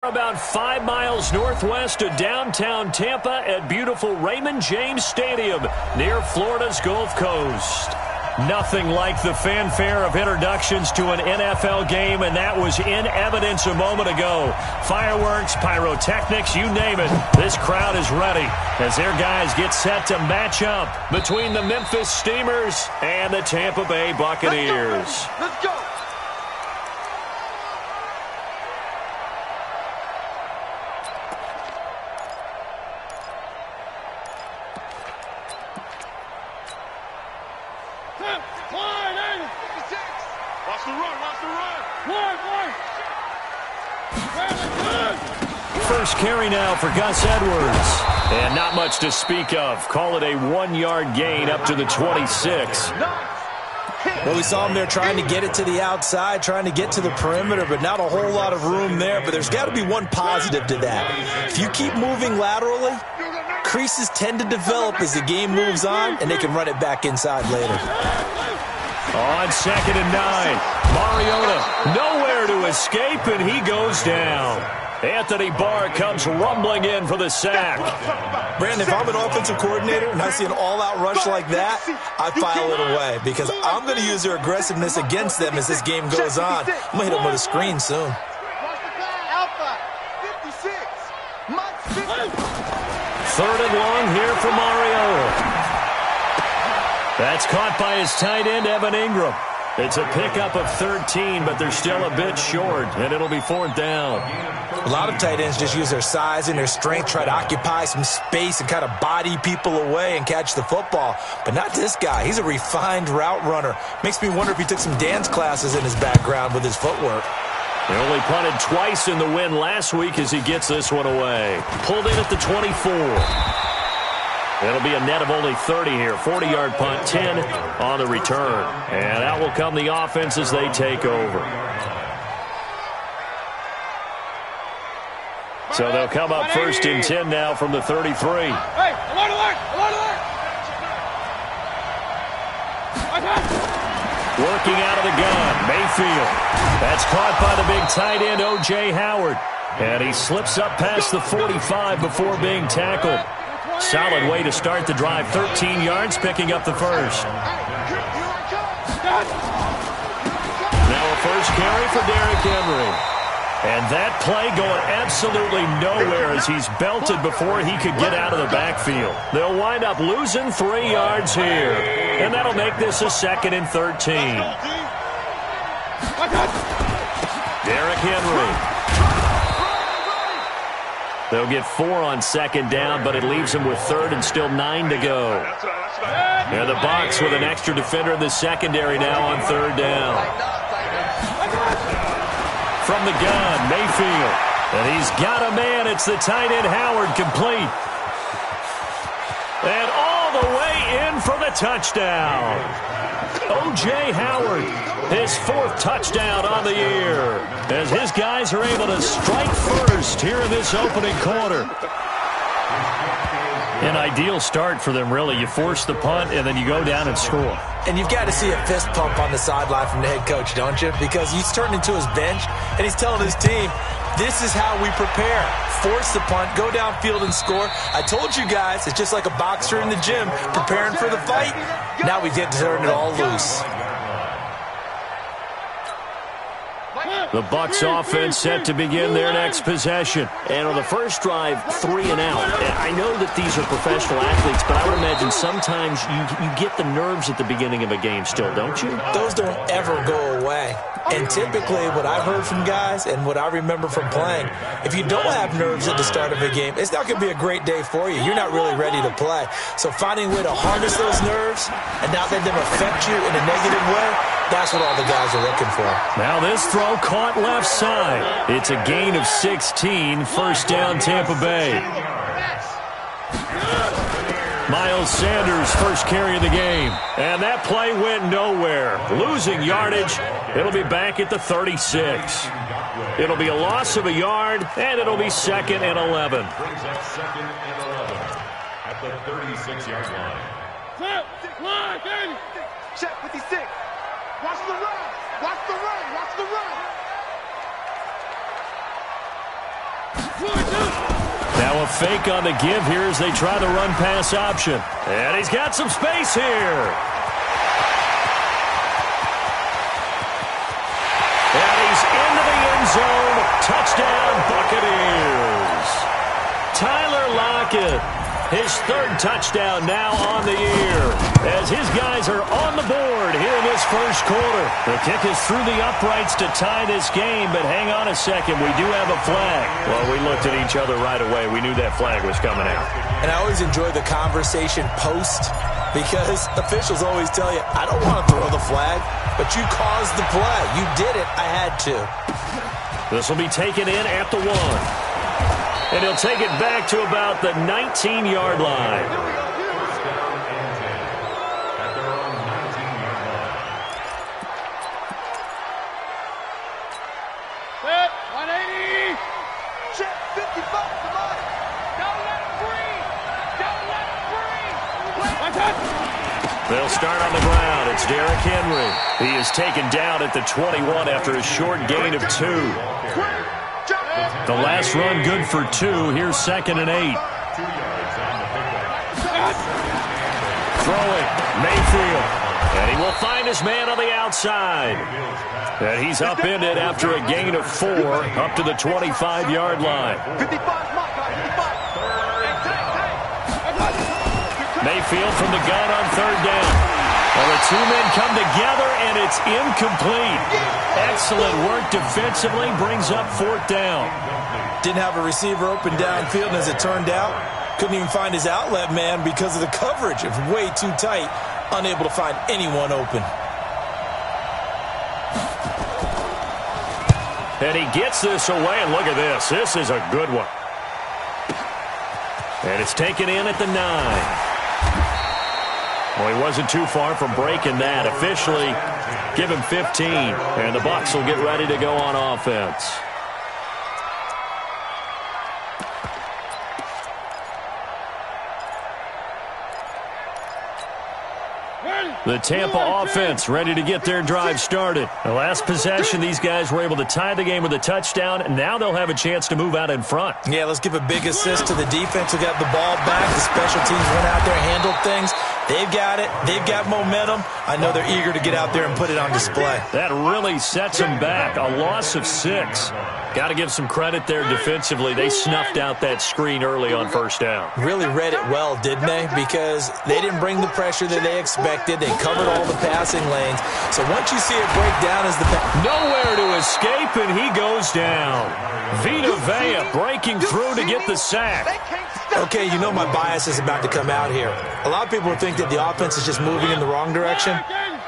About 5 miles northwest of downtown Tampa at beautiful Raymond James Stadium near Florida's Gulf Coast. Nothing like the fanfare of introductions to an NFL game, and that was in evidence a moment ago. Fireworks, pyrotechnics, you name it. This crowd is ready as their guys get set to match up between the Memphis Steamers and the Tampa Bay Buccaneers. Let's go. Watch the run, watch the run. First carry now for Gus Edwards. And not much to speak of. Call it a 1-yard gain up to the 26. Well, we saw him there trying to get it to the outside, trying to get to the perimeter, but not a whole lot of room there. But there's got to be one positive to that. If you keep moving laterally, creases tend to develop as the game moves on, and they can run it back inside later. On 2nd and 9, Mariota nowhere to escape, and he goes down. Anthony Barr comes rumbling in for the sack. Brandon, if I'm an offensive coordinator and I see an all-out rush like that, I file it away because I'm going to use their aggressiveness against them as this game goes on. I'm going to hit them with a screen soon. Third and long here for Mariota. That's caught by his tight end, Evan Ingram. It's a pickup of 13, but they're still a bit short, and it'll be 4th down. A lot of tight ends just use their size and their strength, try to occupy some space and kind of body people away and catch the football. But not this guy. He's a refined route runner. Makes me wonder if he took some dance classes in his background with his footwork. They only punted twice in the win last week as he gets this one away. Pulled in at the 24. It'll be a net of only 30 here. 40-yard punt, 10 on the return. And out will come the offense as they take over. So they'll come up 1st and 10 now from the 33. Hey, alert, alert, alert, alert. Working out of the gun, Mayfield. That's caught by the big tight end, O.J. Howard. And he slips up past the 45 before being tackled. Solid way to start the drive. 13 yards, picking up the first. Now a first carry for Derrick Henry. And that play going absolutely nowhere as he's belted before he could get out of the backfield. They'll wind up losing 3 yards here. And that'll make this a 2nd and 13. Derrick Henry. They'll get 4 on 2nd down, but it leaves them with 3rd and still 9 to go. And the Bucs with an extra defender in the secondary now on 3rd down. From the gun, Mayfield. And he's got a man. It's the tight end, Howard, complete. And all the way in for the touchdown. O.J. Howard, his 4th touchdown on the year, as his guys are able to strike first here in this opening quarter. An ideal start for them, really. You force the punt, and then you go down and score. And you've got to see a fist pump on the sideline from the head coach, don't you? Because he's turned into his bench, and he's telling his team, this is how we prepare. Force the punt, go downfield and score. I told you guys, it's just like a boxer in the gym preparing for the fight. Now we get to turn it all loose. The Bucs offense set to begin their next possession. And on the first drive, 3 and out. I know that these are professional athletes, but I would imagine sometimes you get the nerves at the beginning of a game still, don't you? Those don't ever go away. And typically what I've heard from guys and what I remember from playing, if you don't have nerves at the start of a game, it's not going to be a great day for you. You're not really ready to play. So finding a way to harness those nerves and not let them affect you in a negative way, that's what all the guys are looking for. Now this throw caught left side. It's a gain of 16. 1st down, Tampa Bay. Miles Sanders, first carry of the game. And that play went nowhere. Losing yardage. It'll be back at the 36. It'll be a loss of a yard, and it'll be 2nd and 11. At the 36-yard line. Check 56. Watch the run. Watch the run. Watch the run. fake on the give here as they try the run-pass option. And he's got some space here. And he's into the end zone. Touchdown, Buccaneers. Tyler Lockett, his third touchdown now on the year, as his guys are on the board here in this first quarter. The kick is through the uprights to tie this game, but hang on a second, we do have a flag. Well, we looked at each other right away. We knew that flag was coming out. And I always enjoy the conversation post, because officials always tell you, I don't want to throw the flag, but you caused the play. You did it. I had to. This will be taken in at the 1. And he'll take it back to about the 19-yard line. Set, 180. Check, 55, come on. Don't let it breathe. Don't let it breathe. One touch. They'll start on the ground. It's Derrick Henry. He is taken down at the 21 after a short gain of 2. The last run good for 2. Here's 2nd and 8. Throwing, Mayfield. And he will find his man on the outside. And he's upended after a gain of 4 up to the 25-yard line. 55, mark, 55. Mayfield from the gun on 3rd down. Well, the two men come together, and it's incomplete. Excellent work defensively, brings up 4th down. Didn't have a receiver open downfield, and as it turned out, couldn't even find his outlet man because of the coverage. It was way too tight, unable to find anyone open. And he gets this away, and look at this. This is a good one. And it's taken in at the 9. Well, he wasn't too far from breaking that. Officially, give him 15, and the Bucs will get ready to go on offense. The Tampa offense ready to get their drive started. The last possession, these guys were able to tie the game with a touchdown, and now they'll have a chance to move out in front. Yeah, let's give a big assist to the defense who got the ball back. The special teams went out there, handled things. They've got it. They've got momentum. I know they're eager to get out there and put it on display. That really sets them back. A loss of 6. Got to give some credit there defensively. They snuffed out that screen early on 1st down. Really read it well, didn't they? Because they didn't bring the pressure that they expected. They covered all the passing lanes. So once you see it break down as the nowhere to escape, and he goes down. Vita Vea breaking through to get the sack. Okay, you know my bias is about to come out here. A lot of people think that the offense is just moving in the wrong direction.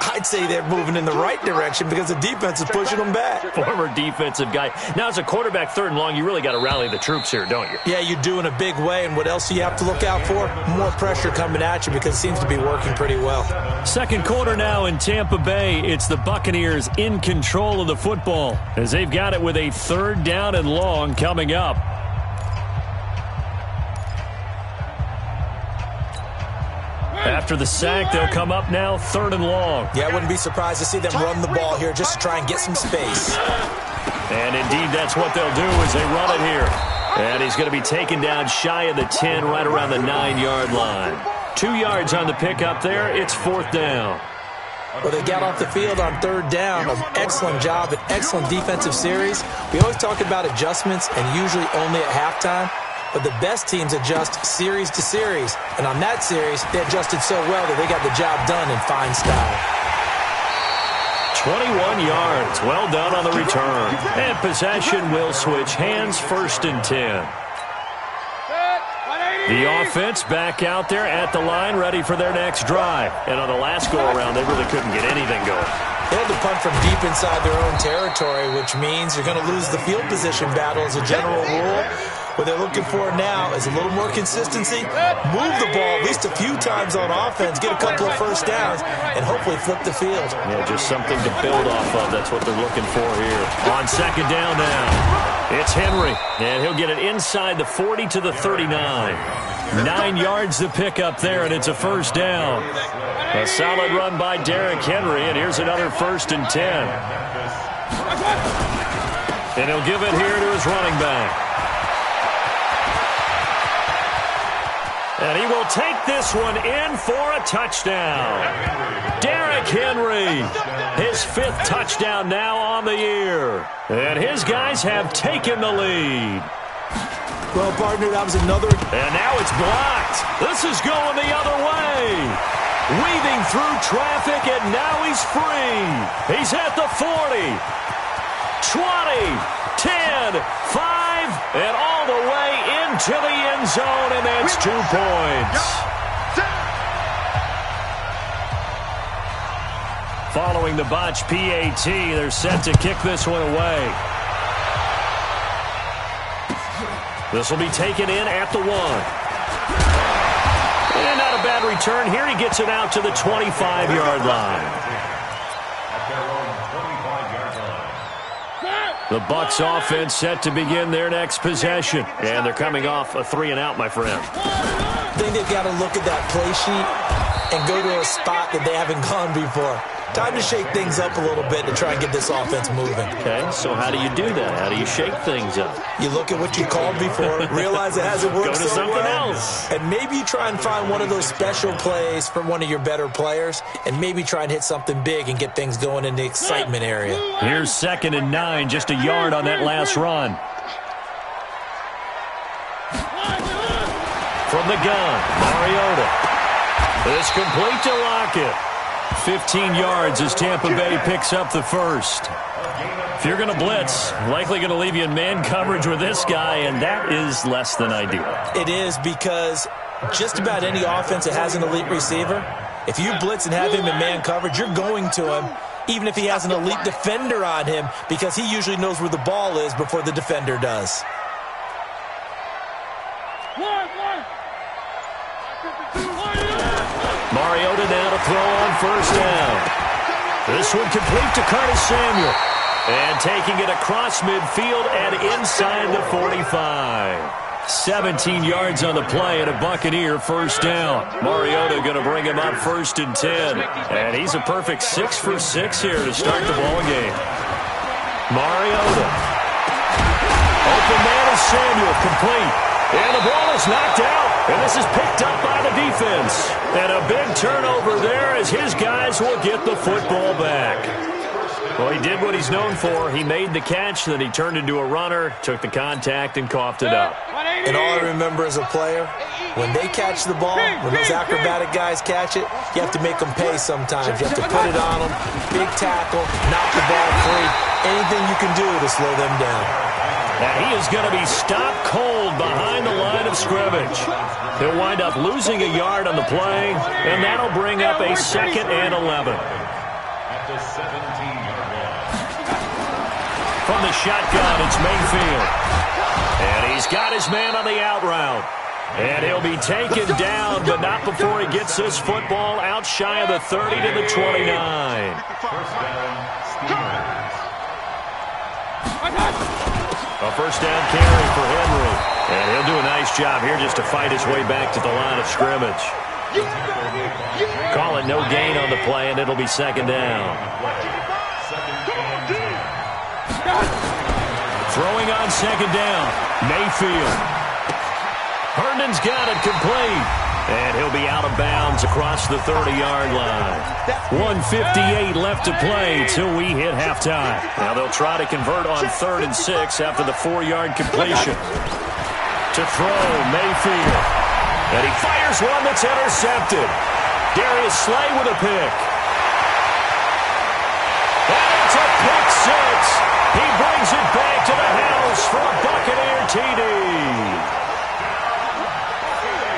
I'd say they're moving in the right direction because the defense is pushing them back. Former defensive guy. Now, as a quarterback 3rd and long, you really got to rally the troops here, don't you? Yeah, you do in a big way. And what else do you have to look out for? More pressure coming at you because it seems to be working pretty well. 2nd quarter now in Tampa Bay. It's the Buccaneers in control of the football as they've got it with a 3rd down and long coming up. After the sack, they'll come up now 3rd and long. Yeah, I wouldn't be surprised to see them run the ball here just to try and get some space. And indeed, that's what they'll do as they run it here. And he's going to be taken down shy of the 10, right around the 9-yard line. 2 yards on the pickup there. It's 4th down. Well, they got off the field on 3rd down. An excellent job, an excellent defensive series. We always talk about adjustments, and usually only at halftime. But the best teams adjust series to series. And on that series, they adjusted so well that they got the job done in fine style. 21 yards. Well done on the return. And possession will switch hands, 1st and 10. The offense back out there at the line, ready for their next drive. And on the last go-around, they really couldn't get anything going. They had to punt from deep inside their own territory, which means you're going to lose the field position battle as a general rule. What they're looking for now is a little more consistency, move the ball at least a few times on offense, get a couple of 1st downs, and hopefully flip the field. Yeah, just something to build off of. That's what they're looking for here. On 2nd down now, it's Henry, and he'll get it inside the 40 to the 39. 9 yards to pick up there, and it's a 1st down. A solid run by Derrick Henry, and here's another 1st and 10. And he'll give it here to his running back. And he will take this one in for a touchdown. Derrick Henry, his 5th touchdown now on the year. And his guys have taken the lead. Well, partner, that was another. And now it's blocked. This is going the other way. Weaving through traffic, and now he's free. He's at the 40, 20, 10, 5, and all the way into the end zone, and that's 2 points. Following the botch PAT, they're set to kick this one away. This will be taken in at the 1. And not a bad return here. He gets it out to the 25-yard line. The Bucs offense set to begin their next possession. And they're coming off a 3-and-out, my friend. I think they've got to look at that play sheet and go to a spot that they haven't gone before. Time to shake things up a little bit to try and get this offense moving. Okay, so how do you do that? How do you shake things up? You look at what you called before, realize it hasn't worked Go to so something well, else. and maybe you try and find one of those special plays from one of your better players, and maybe try and hit something big and get things going in the excitement area. Here's 2nd and 9, just a yard on that last run. From the gun, Mariota. It's complete to Lockett. 15 yards as Tampa Bay picks up the first. If you're going to blitz, likely going to leave you in man coverage with this guy, and that is less than ideal. It is, because just about any offense that has an elite receiver, if you blitz and have him in man coverage, you're going to him, even if he has an elite defender on him, because he usually knows where the ball is before the defender does. Mariota now to throw on first down. This one complete to Curtis Samuel. And taking it across midfield and inside the 45. 17 yards on the play and a Buccaneer first down. Mariota going to bring him up 1st and 10. And he's a perfect 6 for 6 here to start the ball game. Mariota. Open man is Samuel, complete. And the ball is knocked out. And this is picked up by the defense. And a big turnover there as his guys will get the football back. Well, he did what he's known for. He made the catch, then he turned into a runner, took the contact, and coughed it up. And all I remember as a player, when they catch the ball, when those acrobatic guys catch it, you have to make them pay sometimes. You have to put it on them, big tackle, knock the ball free. Anything you can do to slow them down. And he is going to be stopped cold behind the line of scrimmage. He'll wind up losing a yard on the play, and that'll bring up a 2nd and 11. From the shotgun, it's Mayfield. And he's got his man on the out route. And he'll be taken down, but not before he gets this football out shy of the 30 to the 29. A first down carry for Henry. And he'll do a nice job here just to fight his way back to the line of scrimmage. Call it no gain on the play, and it'll be 2nd down. Throwing on 2nd down, Mayfield. Herndon's got it complete. And he'll be out of bounds across the 30-yard line. 1:58 left to play till we hit halftime. Now they'll try to convert on 3rd and 6 after the 4-yard completion. To throw, Mayfield. And he fires one that's intercepted. Darius Slay with a pick. And it's a pick 6. He brings it back to the house for a Buccaneer TD.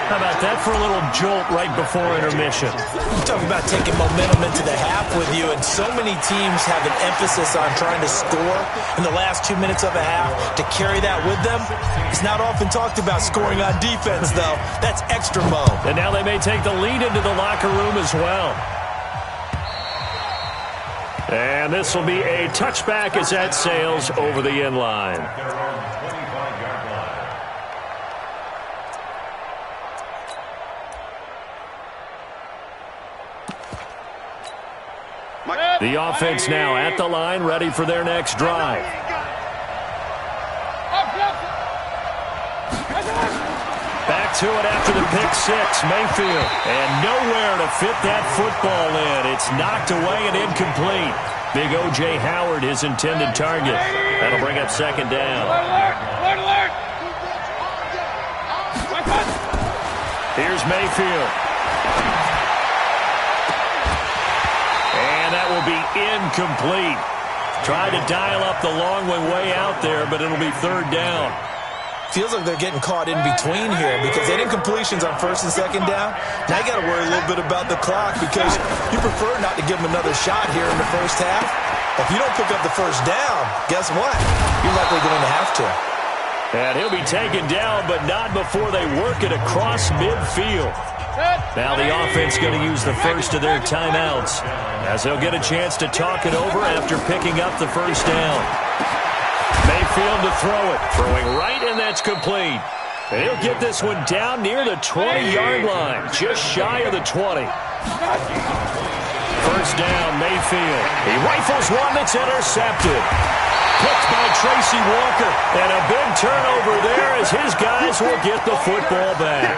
How about that for a little jolt right before intermission? You talk about taking momentum into the half with you, and so many teams have an emphasis on trying to score in the last 2 minutes of a half. To carry that with them, it's not often talked about scoring on defense, though. That's extra mo. And now they may take the lead into the locker room as well. And this will be a touchback as that sails over the end line. The offense now at the line, ready for their next drive. Back to it after the pick six, Mayfield. And nowhere to fit that football in. It's knocked away and incomplete. Big O.J. Howard, his intended target. That'll bring up second down. Here's Mayfield. And that will be incomplete. Tried to dial up the long one way out there, but it'll be third down. Feels like they're getting caught in between here because they did incompletions on first and second down. Now you got to worry a little bit about the clock because you prefer not to give them another shot here in the first half. If you don't pick up the first down, guess what? You're likely going to have to. And he'll be taken down, but not before they work it across midfield. Now the offense going to use the first of their timeouts as they'll get a chance to talk it over after picking up the first down. Mayfield to throw it. Throwing right, and that's complete. And he'll get this one down near the 20-yard line, just shy of the 20. First down, Mayfield. He rifles one that's intercepted. Picked by Tracy Walker. And a big turnover there as his guys will get the football back.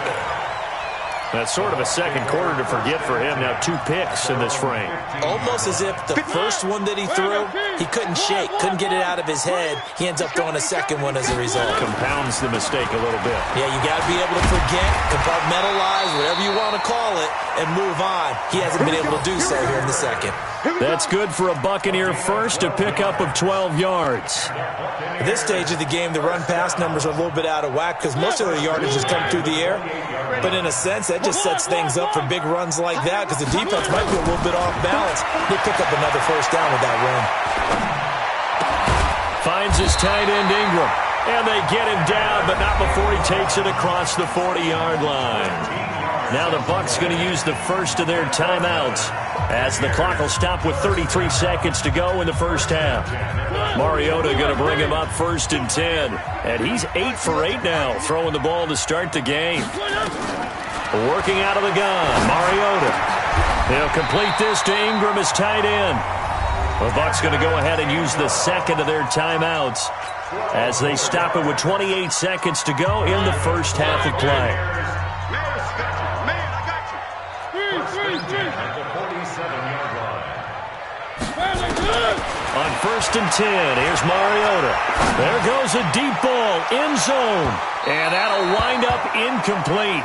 That's sort of a second quarter to forget for him. Now 2 picks in this frame. Almost as if the first one that he threw, he couldn't shake, couldn't get it out of his head. He ends up throwing a second one as a result. Compounds the mistake a little bit. Yeah, you got to be able to forget, compartmentalize, whatever you want to call it, and move on. He hasn't been able to do so here in the second. That's good for a Buccaneer first, a pickup of 12 yards. At this stage of the game, the run-pass numbers are a little bit out of whack because most of their yardage has come through the air. But in a sense, that just sets things up for big runs like that because the defense might be a little bit off balance. They pick up another first down with that run. Finds his tight end Ingram. And they get him down, but not before he takes it across the 40-yard line. Now the Bucs going to use the first of their timeouts as the clock will stop with 33 seconds to go in the first half. Mariota going to bring him up first and 10. And he's 8 for 8 now, throwing the ball to start the game. Working out of the gun, Mariota. He'll complete this to Ingram as tight end. The Bucs going to go ahead and use the second of their timeouts as they stop it with 28 seconds to go in the first half of play. On first and 10, here's Mariota. There goes a deep ball, end zone. And that'll wind up incomplete.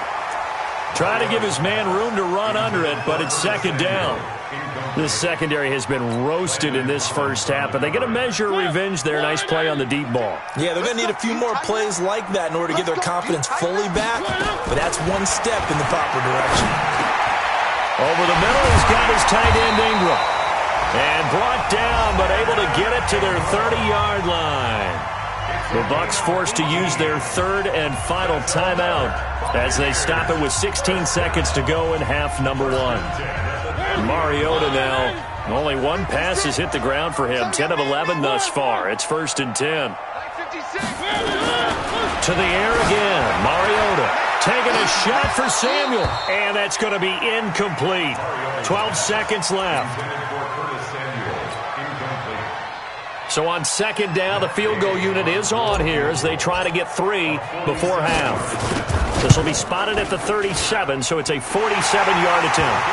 Trying to give his man room to run under it, but it's second down. This secondary has been roasted in this first half, but they get a measure of revenge there. Nice play on the deep ball. Yeah, they're going to need a few more plays like that in order to get their confidence fully back, but that's one step in the proper direction. Over the middle, he's got his tight end Ingram. And brought down, but able to get it to their 30-yard line. The Bucs forced to use their third and final timeout as they stop it with 16 seconds to go in half number 1. Mariota now, only one pass has hit the ground for him, 10 of 11 thus far. It's first and 10. To the air again, Mariota taking a shot for Samuel, and that's going to be incomplete. 12 seconds left. So on second down, the field goal unit is on here as they try to get 3 before half. This will be spotted at the 37, so it's a 47-yard attempt.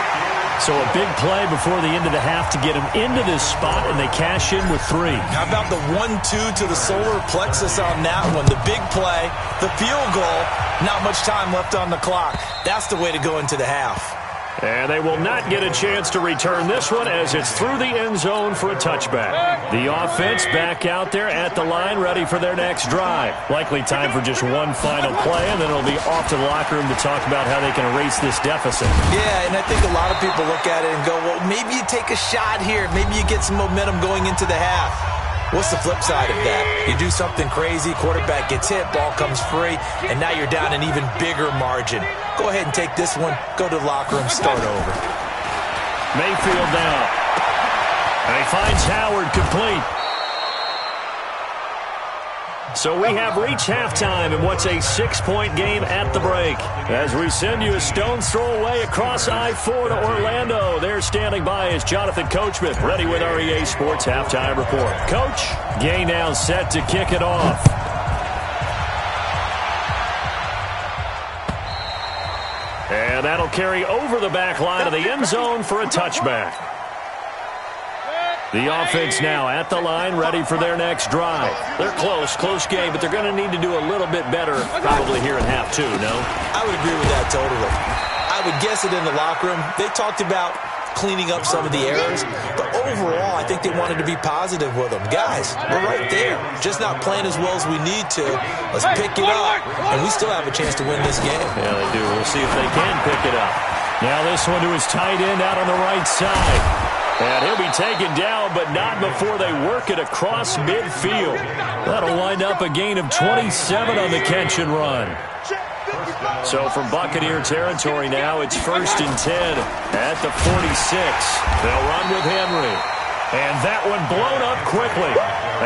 So a big play before the end of the half to get him into this spot, and they cash in with 3. How about the 1-2 to the solar plexus on that one? The big play, the field goal, not much time left on the clock. That's the way to go into the half. And they will not get a chance to return this one as it's through the end zone for a touchback. The offense back out there at the line, ready for their next drive. Likely time for just one final play, and then it'll be off to the locker room to talk about how they can erase this deficit. Yeah, and I think a lot of people look at it and go, well, maybe you take a shot here. Maybe you get some momentum going into the half. What's the flip side of that? You do something crazy, quarterback gets hit, ball comes free, and now you're down an even bigger margin. Go ahead and take this one, go to the locker room, start over. Mayfield now. And he finds Howard complete. So we have reached halftime in what's a 6-point game at the break. As we send you a stone's throw away across I-4 to Orlando. There standing by is Jonathan Coachman, ready with our EA Sports Halftime Report. Coach, game now set to kick it off. And that'll carry over the back line of the end zone for a touchback. The offense now at the line, ready for their next drive. They're close game, but they're going to need to do a little bit better probably here in half two, no? I would agree with that totally. I would guess it in the locker room. They talked about cleaning up some of the errors, but overall, I think they wanted to be positive with them. Guys, we're right there. Just not playing as well as we need to. Let's pick it up, and we still have a chance to win this game. Yeah, they do. We'll see if they can pick it up. Now this one to his tight end out on the right side. And he'll be taken down, but not before they work it across midfield. That'll wind up a gain of 27 on the catch and run. So from Buccaneer territory now, it's 1st and 10 at the 46. They'll run with Henry. And that one blown up quickly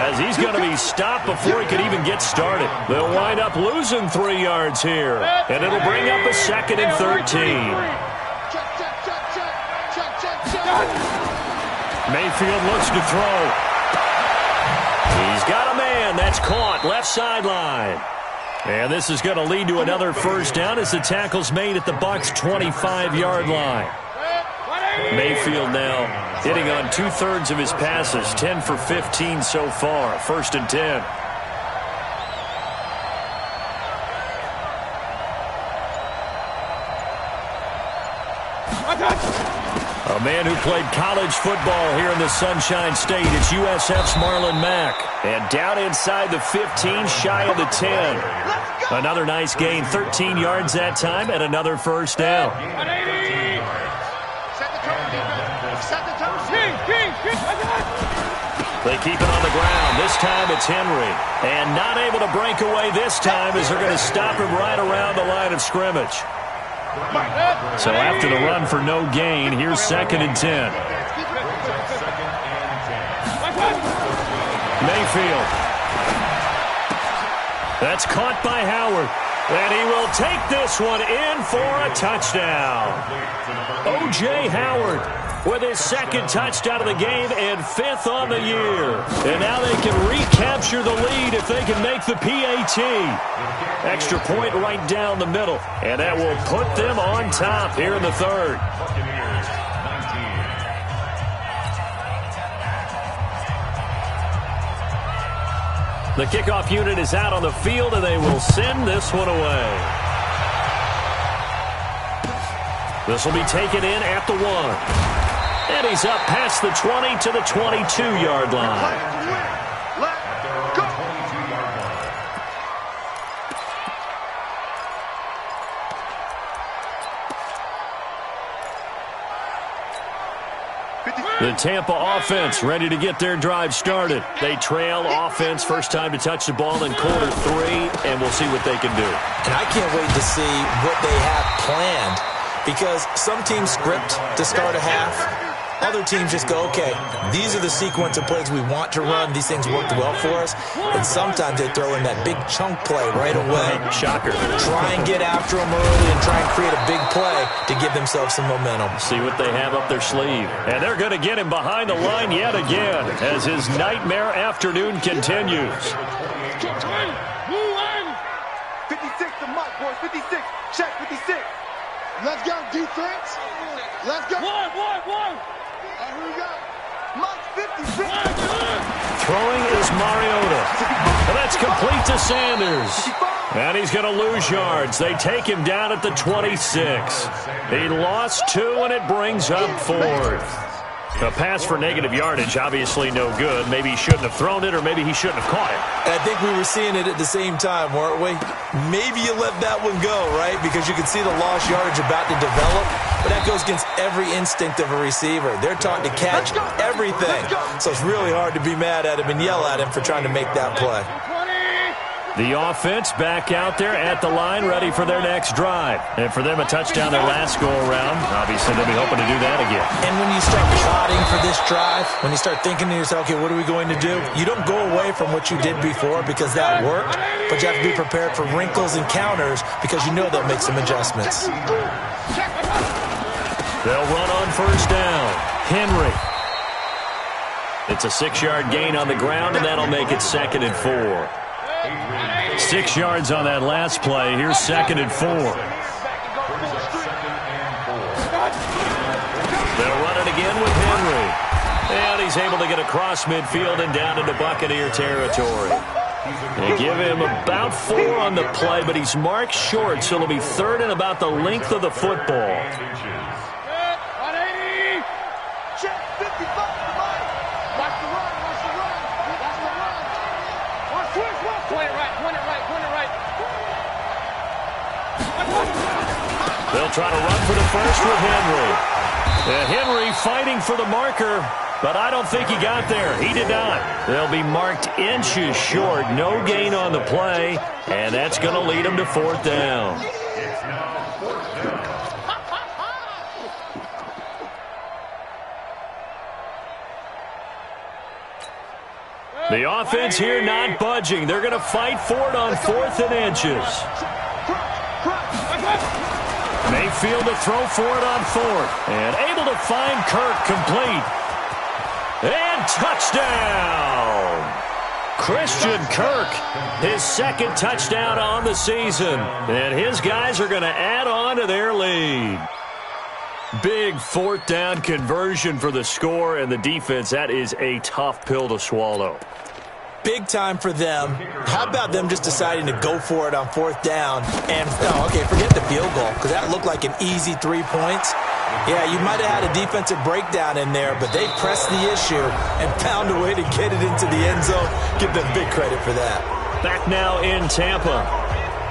as he's going to be stopped before he could even get started. They'll wind up losing 3 yards here. And it'll bring up a 2nd and 13. Mayfield looks to throw. He's got a man. That's caught. Left sideline. And this is going to lead to another first down as the tackle's made at the Bucs' 25-yard line. Mayfield now hitting on 2/3 of his passes, 10 for 15 so far. 1st and 10. A man who played college football here in the Sunshine State. It's USF's Marlon Mack. And down inside the 15, shy of the 10. Another nice gain, 13 yards that time, and another first down. They keep it on the ground. This time it's Henry. And not able to break away this time as they're going to stop him right around the line of scrimmage. So after the run for no gain, here's 2nd and 10. Mayfield. That's caught by Howard. And he will take this one in for a touchdown. O.J. Howard with his 2nd touchdown of the game and 5th on the year. And now they can recapture the lead if they can make the PAT. Extra point right down the middle. And that will put them on top here in the 3rd. The kickoff unit is out on the field, and they will send this one away. This will be taken in at the 1. And he's up past the 20 to the 22-yard line. Let's go. The Tampa offense ready to get their drive started. They trail offense, first time to touch the ball in quarter 3, and we'll see what they can do. And I can't wait to see what they have planned, because some teams script to start a half. Other teams just go, okay, these are the sequence of plays we want to run. These things worked well for us. And sometimes they throw in that big chunk play right away. Shocker. Try and get after them early and try and create a big play to give themselves some momentum. See what they have up their sleeve. And they're going to get him behind the line yet again as his nightmare afternoon continues. 56 to Mike, boys. 56. Check 56. Let's go, defense. Let's go. One. Here we go. Mike 56. Throwing is Mariota. And that's complete to Sanders. And he's going to lose yards. They take him down at the 26. He lost 2, and it brings up 4th. A pass for negative yardage, obviously no good. Maybe he shouldn't have thrown it, or maybe he shouldn't have caught it. And I think we were seeing it at the same time, weren't we? Maybe you let that one go, right? Because you can see the lost yardage about to develop. But that goes against every instinct of a receiver. They're taught to catch everything. So it's really hard to be mad at him and yell at him for trying to make that play. The offense back out there at the line, ready for their next drive. And for them, a touchdown their last go-around. Obviously, they'll be hoping to do that again. And when you start plotting for this drive, when you start thinking to yourself, okay, what are we going to do? You don't go away from what you did before because that worked, but you have to be prepared for wrinkles and counters because you know they'll make some adjustments. They'll run on first down. Henry. It's a 6-yard gain on the ground, and that'll make it 2nd and 4. 6 yards on that last play. Here's 2nd and 4. he's able to get across midfield and down into Buccaneer territory. They give him about 4 on the play, but he's marked short, so it'll be 3rd and about the length of the football. 180. Check 55 to Mike. Watch the run, watch the run. Watch the run. Watch switch, watch. Point it right, point it right, point it right. They'll try to run for the first with Henry. And Henry fighting for the marker, but I don't think he got there. He did not. They'll be marked inches short. No gain on the play, and that's going to lead them to 4th down. The offense here not budging. They're going to fight for it on 4th and inches. Mayfield to throw for it on 4th. And able to find Kirk complete. And touchdown! Christian Kirk, his 2nd touchdown on the season. And his guys are going to add on to their lead. Big 4th down conversion for the score, and the defense, that is a tough pill to swallow. Big time for them. How about them just deciding to go for it on 4th down? And, okay, forget the field goal, because that looked like an easy 3 points. Yeah, you might have had a defensive breakdown in there, but they pressed the issue and found a way to get it into the end zone. Give them big credit for that. Back now in Tampa,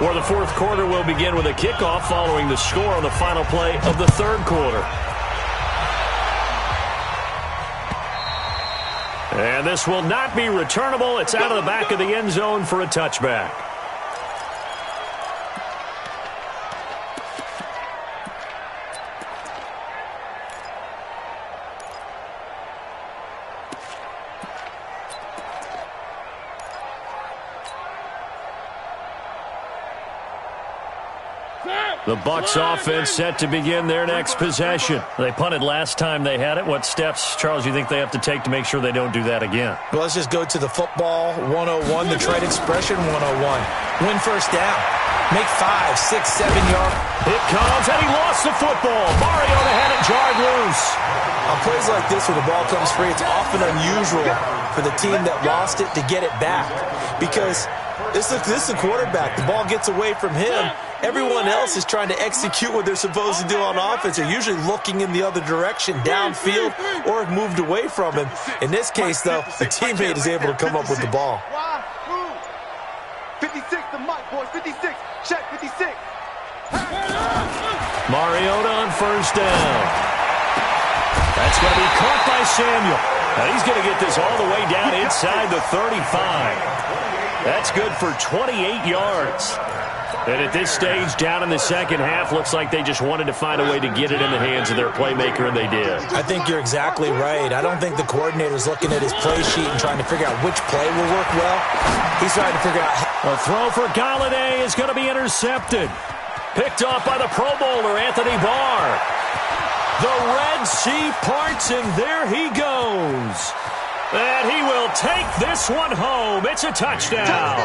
where the 4th quarter will begin with a kickoff following the score on the final play of the 3rd quarter. And this will not be returnable. It's out of the back of the end zone for a touchback. The Bucs offense set to begin their next possession. They punted last time they had it. What steps, Charles, you think they have to take to make sure they don't do that again? Well, let's just go to the football 101, the trade expression 101. Win 1st down. Make 5, 6, 7 yards. It comes, and he lost the football. Mariota had it jarred loose. On plays like this, when the ball comes free, it's often unusual for the team that lost it to get it back. Because this is a quarterback. The ball gets away from him. Everyone else is trying to execute what they're supposed to do on offense. They're usually looking in the other direction, downfield, or have moved away from him. In this case, though, the teammate is able to come up with the ball. 56 to Mike, boys. 56. Check 56. Mariota on 1st down. That's going to be caught by Samuel. Now he's going to get this all the way down inside the 35. That's good for 28 yards. And at this stage, down in the 2nd half, looks like they just wanted to find a way to get it in the hands of their playmaker, and they did. I think you're exactly right. I don't think the coordinator's looking at his play sheet and trying to figure out which play will work well. He's trying to figure out A throw for Galladay is going to be intercepted. Picked off by the Pro Bowler, Anthony Barr. The Red Sea parts, and there he goes. And he will take this one home. It's a touchdown.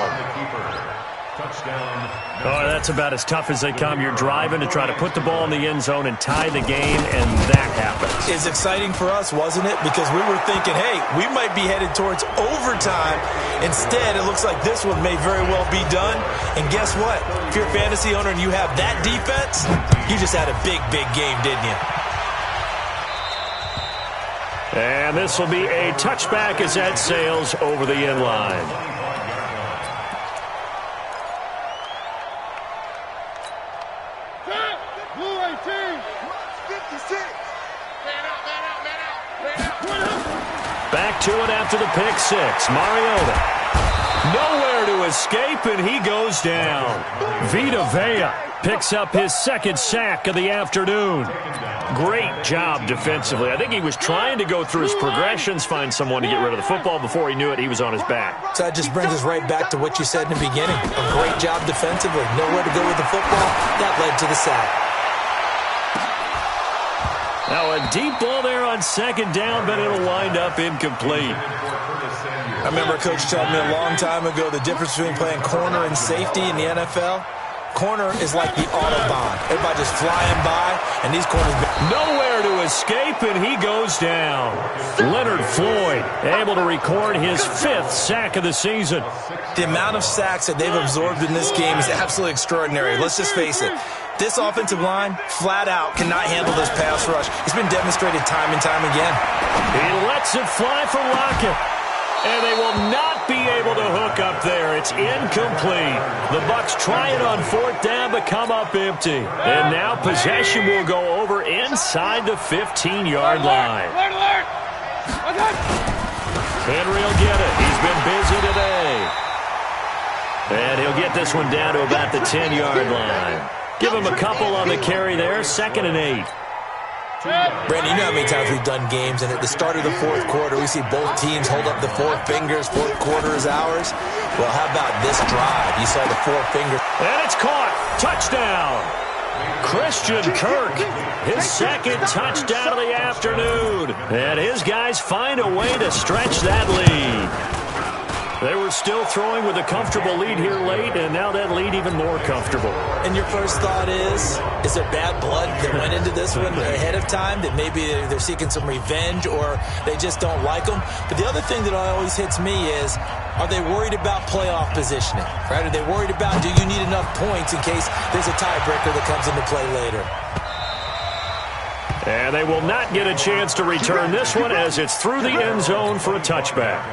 Oh, that's about as tough as they come. You're driving to try to put the ball in the end zone and tie the game, and that happens. It's exciting for us, wasn't it? Because we were thinking, hey, we might be headed towards overtime. Instead, it looks like this one may very well be done. And guess what? If you're a fantasy owner and you have that defense, you just had a big, big game, didn't you? And this will be a touchback as that sails over the end line. Back to it after the pick six. Mariota. Nowhere to escape, and he goes down. Vita Vea picks up his 2nd sack of the afternoon. Great job defensively. I think he was trying to go through his progressions, find someone to get rid of the football. Before he knew it, he was on his back. So that just brings us right back to what you said in the beginning. A great job defensively. Nowhere to go with the football. That led to the sack. Now a deep ball there on 2nd down, but it'll wind up incomplete. I remember a coach telling me a long time ago the difference between playing corner and safety in the NFL. corner is like the Autobahn. Everybody just flying by, and these corners... Nowhere to escape, and he goes down. Leonard Floyd able to record his 5th sack of the season. The amount of sacks that they've absorbed in this game is absolutely extraordinary. Let's just face it. This offensive line, flat out, cannot handle this pass rush. It's been demonstrated time and time again. He lets it fly for Lockett. And they will not be able to hook up there. It's incomplete. The Bucs try it on 4th down, but come up empty. And now possession will go over inside the 15-yard line. Henry will get it. He's been busy today. And he'll get this one down to about the 10-yard line. Give him a couple on the carry there. 2nd and 8. Brandon, you know how many times we've done games, and at the start of the 4th quarter, we see both teams hold up the 4 fingers. 4th quarter is ours. Well, how about this drive? You saw the 4 fingers. And it's caught. Touchdown. Christian Kirk, his 2nd touchdown of the afternoon. And his guys find a way to stretch that lead. They were still throwing with a comfortable lead here late, and now that lead even more comfortable. And your first thought is there bad blood that went into this one ahead of time, that maybe they're seeking some revenge or they just don't like them? But the other thing that always hits me is, are they worried about playoff positioning? Right? Are they worried about, do you need enough points in case there's a tiebreaker that comes into play later? And they will not get a chance to return this one as it's through the end zone for a touchback.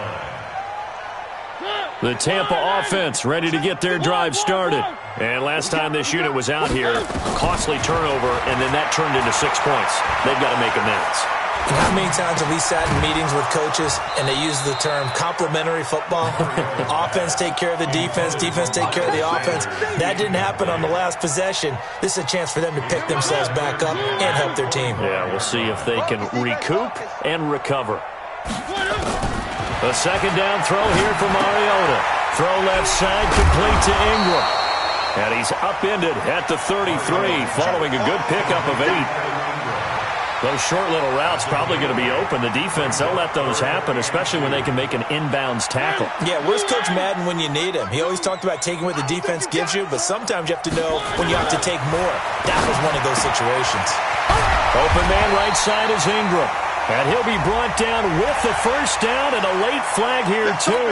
The Tampa offense ready to get their drive started. And last time this unit was out here, costly turnover, and then that turned into 6 points. They've got to make amends. And how many times have we sat in meetings with coaches and they use the term complementary football? Offense take care of the defense, defense take care of the offense. That didn't happen on the last possession. This is a chance for them to pick themselves back up and help their team. Yeah, we'll see if they can recoup and recover. A 2nd down throw here for Mariota. Throw left side, complete to Ingram. And he's upended at the 33, following a good pickup of 8. Those short little routes probably going to be open. The defense, they'll let those happen, especially when they can make an inbounds tackle. Yeah, where's Coach Madden when you need him? He always talked about taking what the defense gives you, but sometimes you have to know when you have to take more. That was one of those situations. Open man right side is Ingram. And he'll be brought down with the 1st down and a late flag here, too.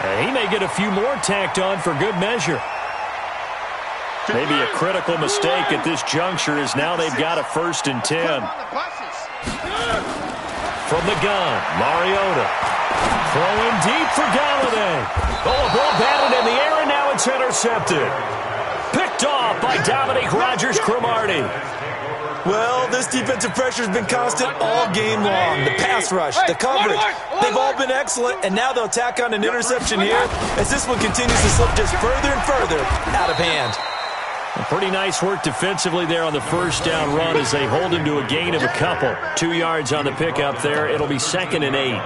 And he may get a few more tacked on for good measure. Maybe a critical mistake at this juncture is now they've got a 1st and 10. From the gun, Mariota. Throwing deep for Galladay. Oh, a ball batted in the air, and now it's intercepted. Picked off by Dominique Rodgers-Cromartie. Well, this defensive pressure has been constant all game long. The pass rush, the coverage, they've all been excellent, and now they'll tack on an interception here as this one continues to slip just further and further out of hand. Pretty nice work defensively there on the 1st down run as they hold him to a gain of a couple. 2 yards on the pickup there. It'll be 2nd and 8.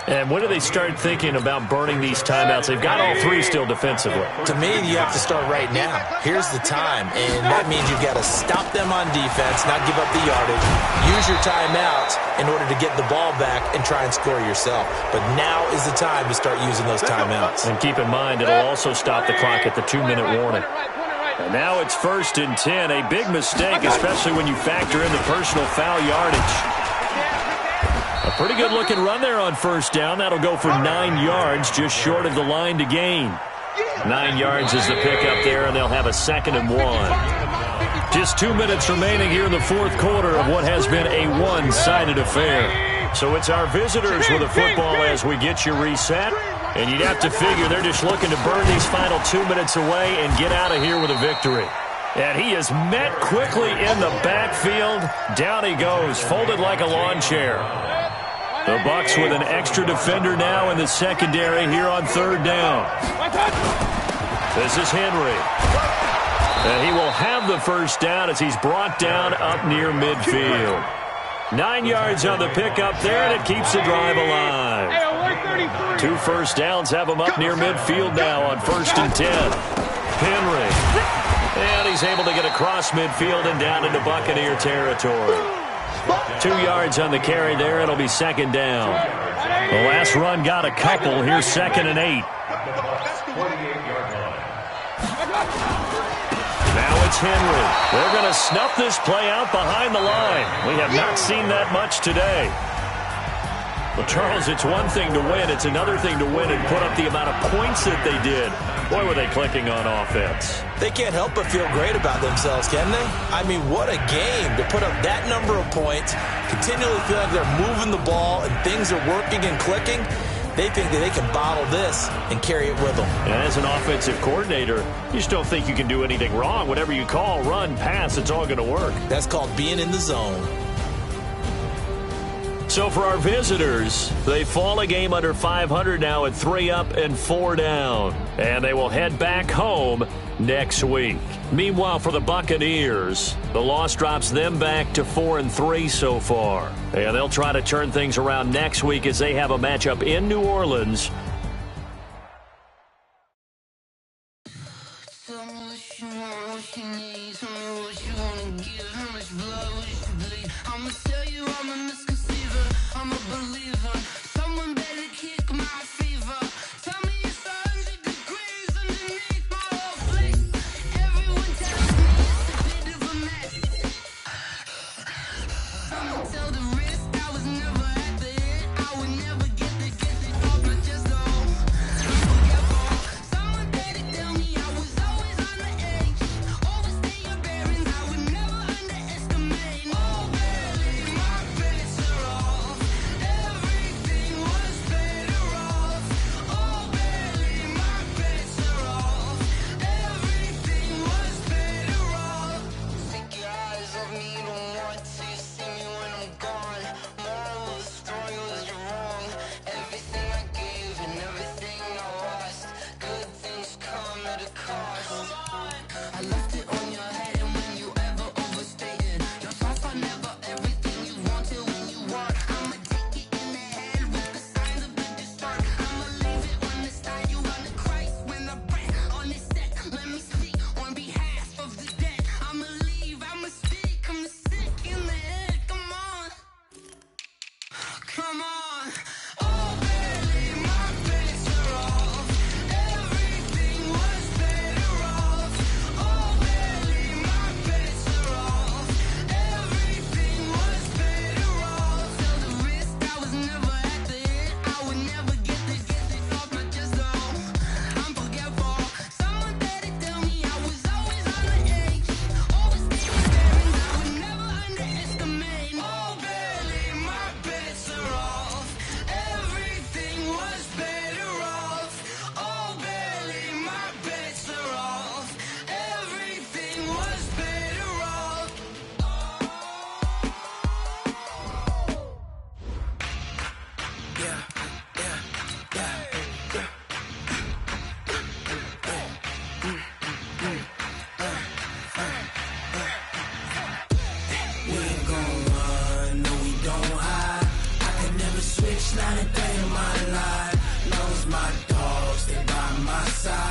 And when do they start thinking about burning these timeouts? They've got all 3 still defensively. To me, you have to start right now. Here's the time, and that means you've got to stop them on defense, not give up the yardage. Use your timeouts in order to get the ball back and try and score yourself. But now is the time to start using those timeouts. And keep in mind, it'll also stop the clock at the 2-minute warning. And now it's 1st and 10. A big mistake, especially when you factor in the personal foul yardage. A pretty good-looking run there on 1st down. That'll go for 9 yards, just short of the line to gain. 9 yards is the pickup there, and they'll have a 2nd and 1. Just 2 minutes remaining here in the 4th quarter of what has been a one-sided affair. So it's our visitors with the football as we get you reset. And you'd have to figure they're just looking to burn these final 2 minutes away and get out of here with a victory. And he is met quickly in the backfield. Down he goes, folded like a lawn chair. The Bucs with an extra defender now in the secondary here on 3rd down. This is Henry. And he will have the 1st down as he's brought down up near midfield. 9 yards on the pickup there, and it keeps the drive alive. 2 1st downs have him up near midfield now on 1st and 10. Henry. And he's able to get across midfield and down into Buccaneer territory. 2 yards on the carry there. It'll be 2nd down. The last run got a couple. Here's 2nd and 8. it's Henry. They're going to snuff this play out behind the line. We have not seen that much today. Well, Charles, it's one thing to win. It's another thing to win and put up the amount of points that they did. Boy, were they clicking on offense. They can't help but feel great about themselves, can they? I mean, what a game to put up that number of points, continually feel like they're moving the ball and things are working and clicking. They think that they can bottle this and carry it with them. And as an offensive coordinator, you just don't think you can do anything wrong. Whatever you call, run, pass, it's all going to work. That's called being in the zone. So for our visitors, they fall a game under 500 now at 3 up and 4 down. And they will head back home next week. Meanwhile, for the Buccaneers, the loss drops them back to 4-3 so far. And they'll try to turn things around next week as they have a matchup in New Orleans. Not a day in my life. Knows my dogs, they by my side.